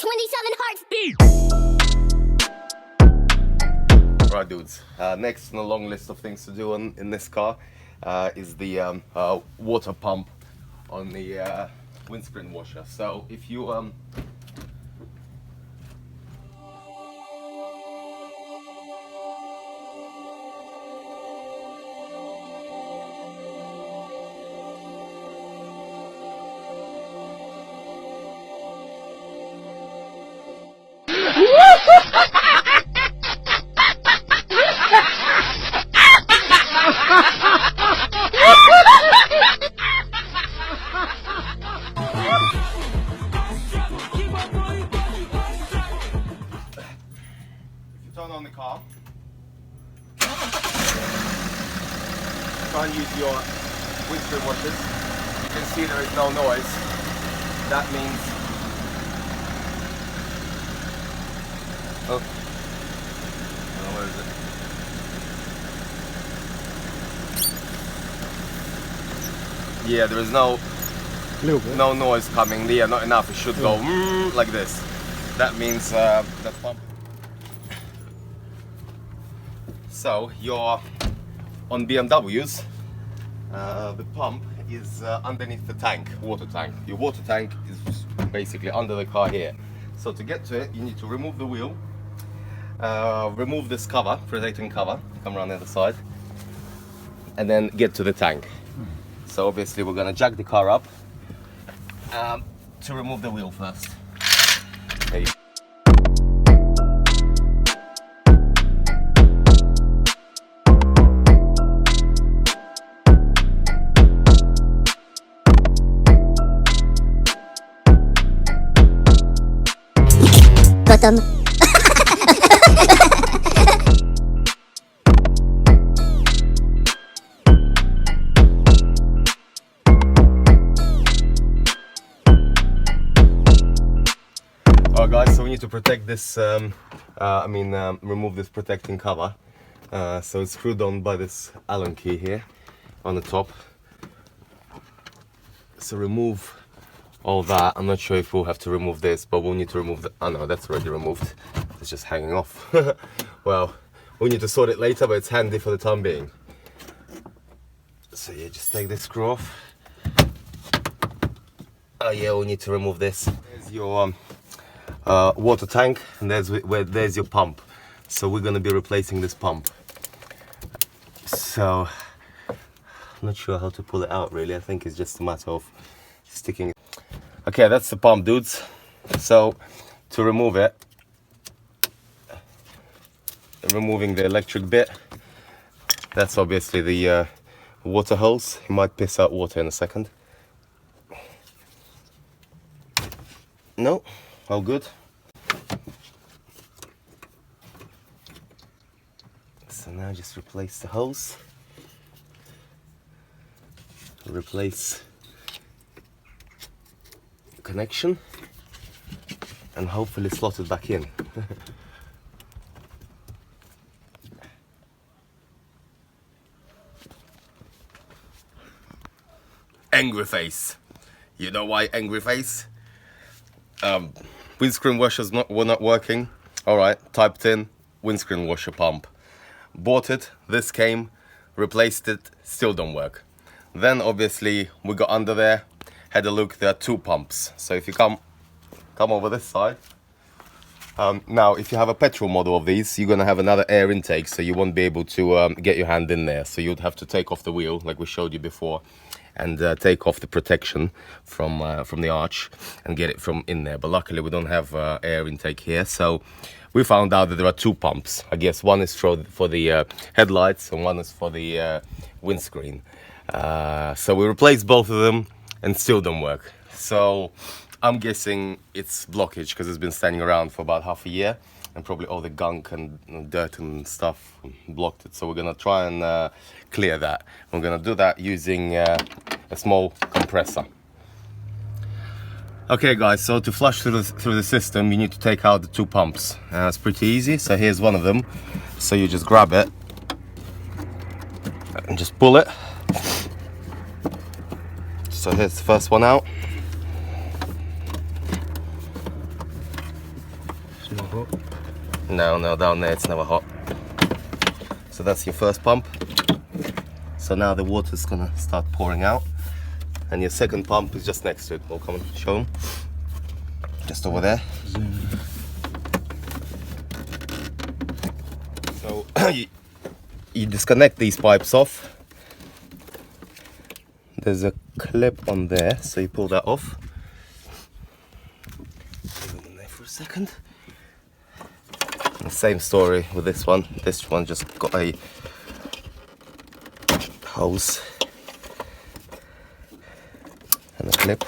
27 heartbeat. Right, dudes. Next on the long list of things to do in this car is the water pump on the windscreen washer. So if you turn on the car, try and use your windscreen washers. You can see there is no noise. That means where is it? Yeah, there is no noise coming. Yeah, not enough. It should go like this. That means the pump. So you're on BMWs. The pump is underneath the tank, water tank. Your water tank is basically under the car here. So to get to it, you need to remove the wheel, remove this cover, protecting cover, come around the other side, and then get to the tank. So obviously we're gonna jack the car up to remove the wheel first. There you go. Bottom. Alright guys, so we need to protect this, remove this protecting cover. So it's screwed on by this Allen key here on the top. So remove all that. I'm not sure if we'll have to remove this, but we'll need to remove the, oh no, that's already removed. It's just hanging off. Well, we need to sort it later, but it's handy for the time being. So yeah, just take this screw off. Oh yeah, we need to remove this. There's your water tank, and there's your pump. So we're gonna be replacing this pump. So I'm not sure how to pull it out really. I think it's just a matter of sticking it. Okay, that's the pump, dudes. So to remove it, removing the electric bit, that's obviously the water hose. You might piss out water in a second. No, all good. So now just replace the hose. Replace connection and hopefully slot it back in. Angry face. You know why angry face? Windscreen washers were not working. Alright, typed in windscreen washer pump. Bought it, this came, replaced it, still don't work. Then obviously we got under there, had a look, there are two pumps. So if you come over this side, now if you have a petrol model of these, you're gonna have another air intake, so you won't be able to get your hand in there. So you'd have to take off the wheel, like we showed you before, and take off the protection from the arch and get it from in there. But luckily we don't have air intake here, so we found out that there are two pumps. I guess one is for the headlights and one is for the windscreen. So we replaced both of them and still don't work. So I'm guessing it's blockage because it's been standing around for about half a year and probably all the gunk and dirt and stuff blocked it. So we're gonna try and clear that. We're gonna do that using a small compressor. Okay guys, so to flush through the system you need to take out the two pumps. It's pretty easy. So here's one of them. So you just grab it and just pull it. So here's the first one out. never hot. No, down there it's never hot. So that's your first pump. So now the water's gonna start pouring out. And your second pump is just next to it. We'll come and show them. Just over there. Zoom. So you disconnect these pipes off. There's a clip on there, so you pull that off. Leave it in there for a second. The same story with this one. This one just got a hose and a clip.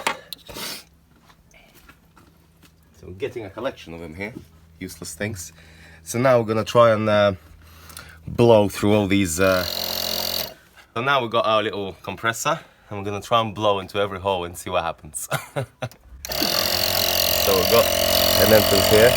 So we're getting a collection of them here, useless things. So now we're gonna try and blow through all these. So now we've got our little compressor, and we're gonna try and blow into every hole and see what happens. So we've got an entrance here.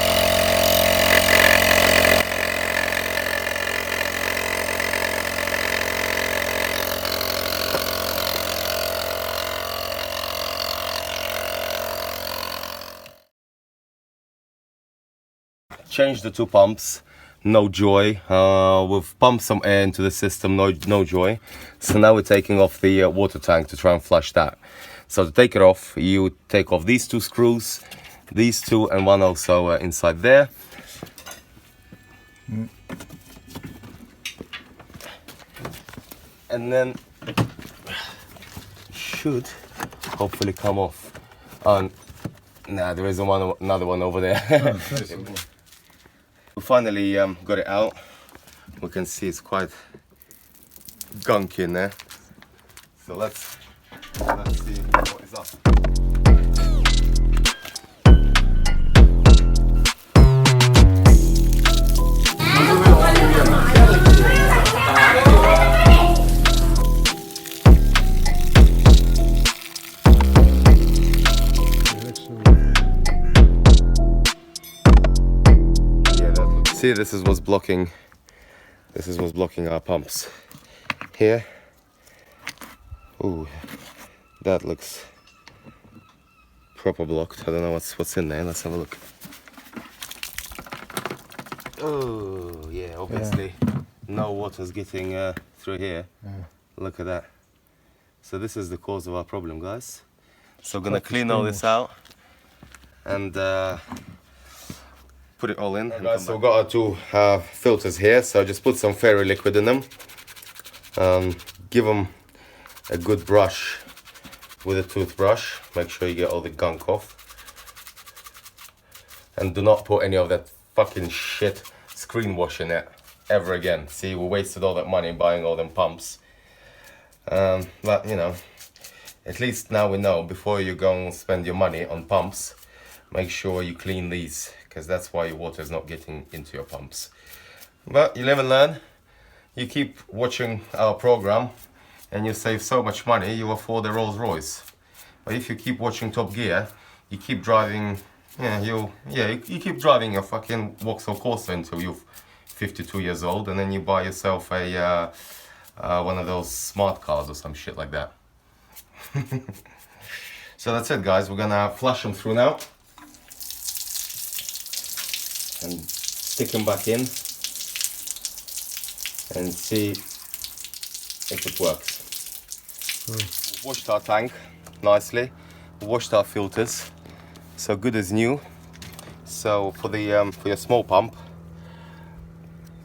Changed the two pumps, no joy. We've pumped some air into the system, no joy. So now we're taking off the water tank to try and flush that. So to take it off, you take off these two screws, these two, and one also inside there. And then should hopefully come off. Nah, there is another one over there. We finally got it out. We can see it's quite gunky in there. So let's see what is up. See, this is what's blocking. This is what's blocking our pumps. Here. Ooh, that looks proper blocked. I don't know what's in there. Let's have a look. Oh yeah, obviously no water's getting through here. Look at that. So this is the cause of our problem, guys. So we're gonna clean all this out and put it all in. So we've got our two filters here, so just put some fairy liquid in them. Give them a good brush with a toothbrush. Make sure you get all the gunk off. And do not put any of that fucking shit screen wash in it ever again. See, we wasted all that money buying all them pumps. But you know, at least now we know, before you go and spend your money on pumps, make sure you clean these, because that's why your water is not getting into your pumps. But you live and learn. You keep watching our program and you save so much money, you afford a Rolls Royce. But if you keep watching Top Gear, you keep driving, you keep driving your fucking Vauxhall Corsa until you're 52 years old, and then you buy yourself a one of those smart cars or some shit like that. So that's it, guys. We're gonna flush them through now and stick them back in and see if it works. We've washed our tank nicely, washed our filters, so good as new. So for the for your small pump,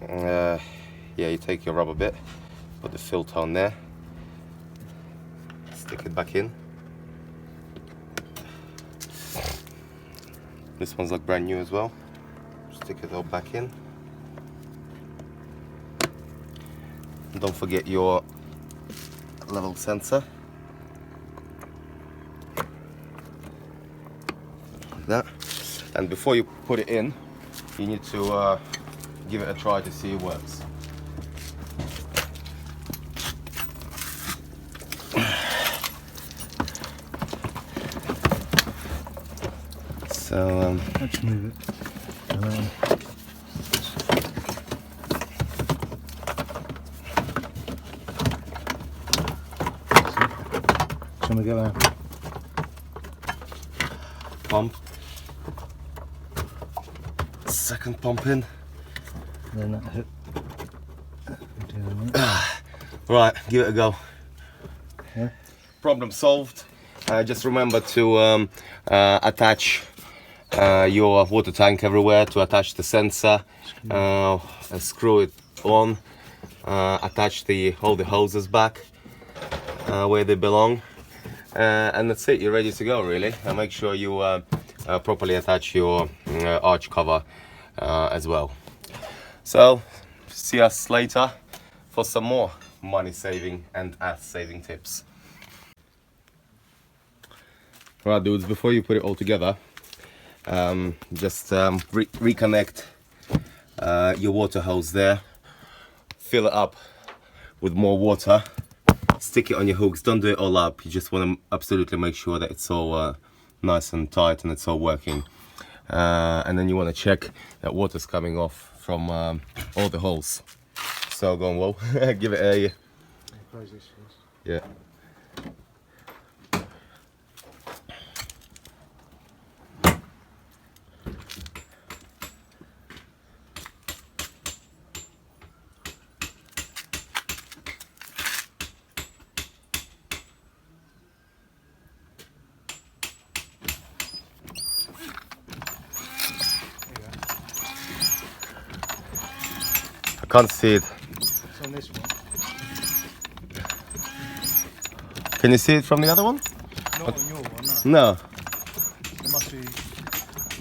yeah, you take your rubber bit, put the filter on there, stick it back in. This one's like brand new as well. Stick it all back in. Don't forget your level sensor. Like that. And before you put it in, you need to give it a try to see it works. So let's move it. Shall we get a pump. Second pump in. Then that hook. Right, give it a go. Yeah. Problem solved. Just remember to attach your water tank everywhere, to attach the sensor, screw it on, attach all the hoses back where they belong, and that's it. You're ready to go, really. And make sure you properly attach your arch cover as well. So see us later for some more money saving and ass saving tips. Right, dudes, before you put it all together, just reconnect your water hose there, fill it up with more water, stick it on your hooks. Don't do it all up, you just want to absolutely make sure that it's all nice and tight and it's all working. And then you want to check that water's coming off from all the holes. So go on, Will. Give it a... Yeah. I can't see it. It's on this one. Can you see it from the other one? Not on your one, no. No. There must be...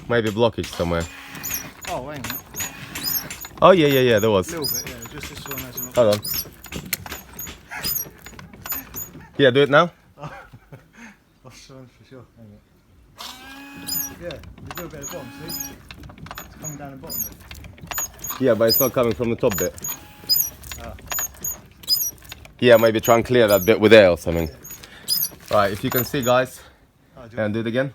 Maybe blockage somewhere. Oh, hang on. Oh yeah, there was. A little bit, yeah. Just this one hasn't... Hold on. Yeah, do it now. I'll show for sure. Hang on. Yeah, you do a bit at the bottom, see? It's coming down the bottom bit. Yeah, but it's not coming from the top bit. Ah. Yeah, maybe try and clear that bit with air or something. Right, if you can see, guys, and do it again.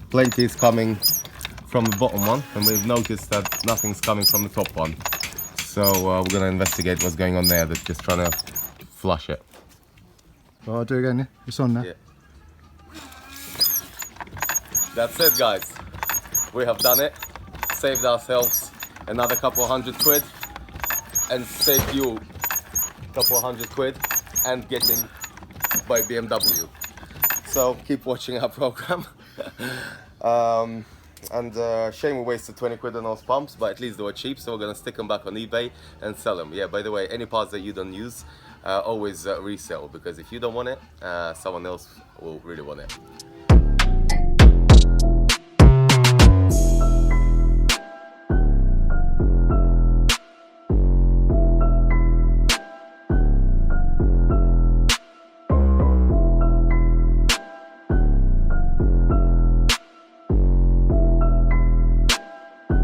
Plenty is coming from the bottom one, and we've noticed that nothing's coming from the top one. So we're gonna investigate what's going on there. That's just trying to flush it. Well, I'll do it again, yeah? It's on now. Yeah. That's it, guys. We have done it. Saved ourselves another couple hundred quid, and saved you a couple hundred quid, and getting by BMW. So keep watching our program. Shame we wasted 20 quid on those pumps, but at least they were cheap, so we're gonna stick them back on eBay and sell them. Yeah, by the way, any parts that you don't use, always resell, because if you don't want it, someone else will really want it.